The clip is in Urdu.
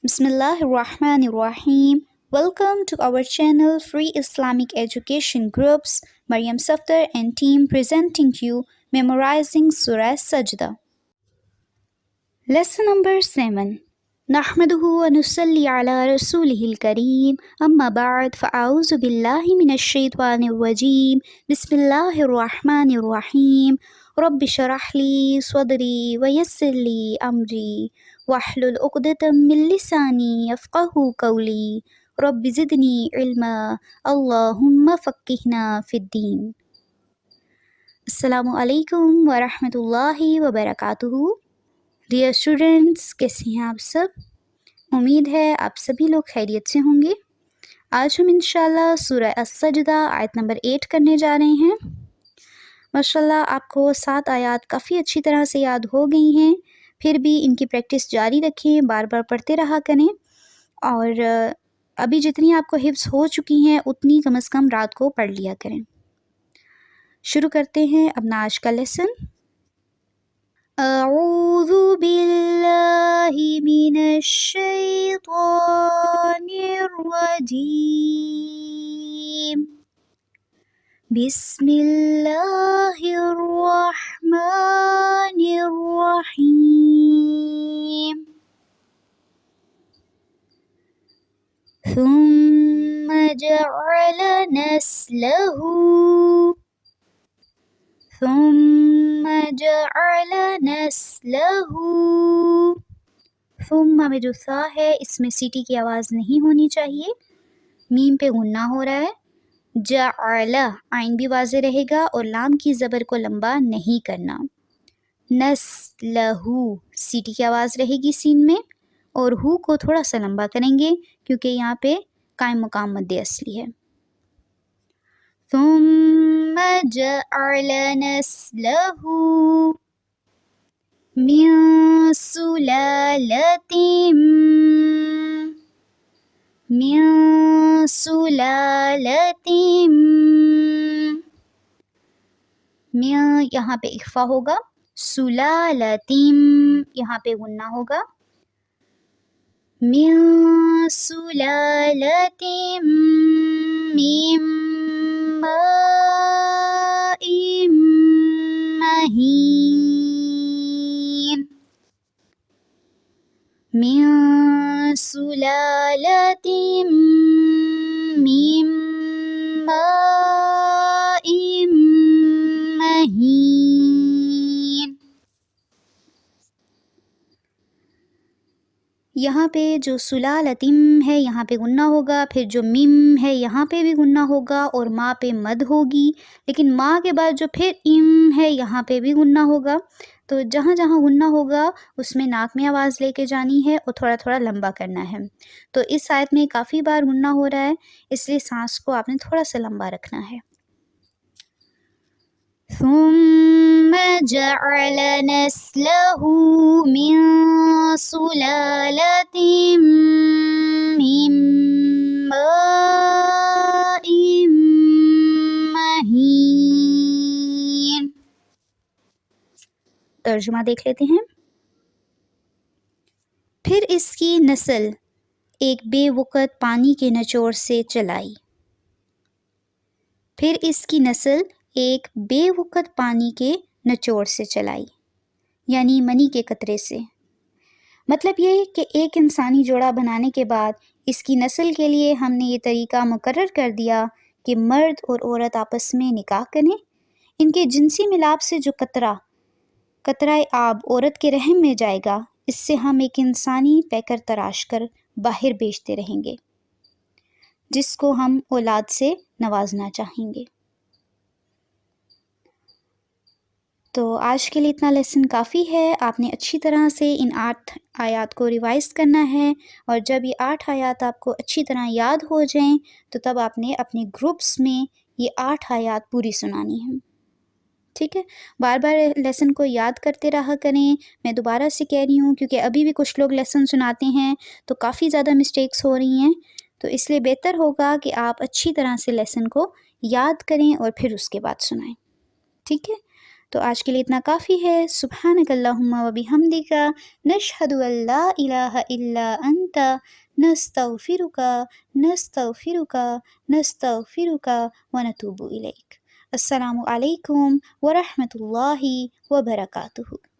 Bismillahirrahmanirrahim. Welcome to our channel Free Islamic Education Groups. Maryam Safdar and team presenting you Memorizing Surah Sajda. Lesson number 7. نحمده ونصلي على رسوله الكريم أما بعد فأعوذ بالله من الشيطان الرجيم بسم الله الرحمن الرحيم رب اشرح لي صدري ويسر لي أمري واحلل عقدة من لساني يفقه قولي رب زدني علما اللهم فقهنا في الدين. السلام علیکم ورحمۃ اللہ وبرکاتہ. ڈیئر اسٹوڈینٹس، کیسے ہیں آپ سب؟ امید ہے آپ سبھی لوگ خیریت سے ہوں گے. آج ہم انشاءاللہ سورہ السجدہ آیت نمبر 8 کرنے جا رہے ہیں. ماشاءاللہ آپ کو 7 آیات کافی اچھی طرح سے یاد ہو گئی ہیں. پھر بھی ان کی پریکٹس جاری رکھیں، بار بار پڑھتے رہا کریں، اور ابھی جتنی آپ کو حفظ ہو چکی ہیں اتنی کم از کم رات کو پڑھ لیا کریں. شروع کرتے ہیں اپنا آج کا لیسن. اعوذ باللہ من الشیطان الرجیم بسم اللہ الرحمن الرحیم ثم جعل نسلہ. ثم میں جو ثا ہے اس میں سیٹی کی آواز نہیں ہونی چاہیے، میم پہ غنہ ہو رہا ہے. جعل عین بھی واضح رہے گا اور لام کی زبر کو لمبا نہیں کرنا. نسلہ سیٹی کی آواز رہے گی سین میں، اور ہو کو تھوڑا سا لمبا کریں گے کیونکہ یہاں پہ قائم مقام مد اصلی ہے. ثم جعل نسلہ من سلالة یہاں پہ اخفا ہوگا، سلالتیم یہاں پہ غنہ ہوگا. من سلالة من ماء مهين من سلالة من ماء مهين. یہاں پہ جو سلالتم ہے یہاں پہ غنہ ہوگا، پھر جو مم ہے یہاں پہ بھی غنہ ہوگا اور ما پہ مد ہوگی، لیکن ما کے بعد جو پھر ام ہے یہاں پہ بھی غنہ ہوگا. تو جہاں جہاں غنہ ہوگا اس میں ناک میں آواز لے کے جانی ہے اور تھوڑا تھوڑا لمبا کرنا ہے. تو اس آیت میں کافی بار غنہ ہو رہا ہے، اس لیے سانس کو آپ نے تھوڑا سا لمبا رکھنا ہے. ثم جعل نسلہ من سلالة من ماء مهين. ترجمہ دیکھ لیتے ہیں. پھر اس کی نسل ایک بے وقت پانی کے نچوڑ سے چلائی. پھر اس کی نسل ایک بے وقت پانی کے نچوڑ سے چلائی، یعنی منی کے قطرے سے. مطلب یہ کہ ایک انسانی جوڑا بنانے کے بعد اس کی نسل کے لیے ہم نے یہ طریقہ مقرر کر دیا کہ مرد اور عورت آپس میں نکاح کریں. ان کے جنسی ملاپ سے جو قطرہ آب عورت کے رحم میں جائے گا، اس سے ہم ایک انسانی پیکر تراش کر باہر بھیجتے رہیں گے، جس کو ہم اولاد سے نوازنا چاہیں گے. تو آج کے لیے اتنا لیسن کافی ہے. آپ نے اچھی طرح سے ان 8 آیات کو ریوائز کرنا ہے، اور جب یہ 8 آیات آپ کو اچھی طرح یاد ہو جائیں تو تب آپ نے اپنے گروپس میں یہ 8 آیات پوری سنانی ہے. ٹھیک ہے، بار بار لیسن کو یاد کرتے رہا کریں. میں دوبارہ سے کہہ رہی ہوں کیونکہ ابھی بھی کچھ لوگ لیسن سناتے ہیں تو کافی زیادہ مسٹیکس ہو رہی ہیں، تو اس لیے بہتر ہوگا کہ آپ اچھی طرح سے لیسن کو یاد کریں اور پھر اس کے بعد سنائیں. ٹھیک ہے، تو آج کے لیے اتنا کافی ہے۔ سبحانک اللہم و بحمدک، نشہد ان لا الہ الا انت، نستغفرک نستغفرک نستغفرک ونتوب الیک۔ السلام علیکم ورحمۃ اللہ وبرکاتہ۔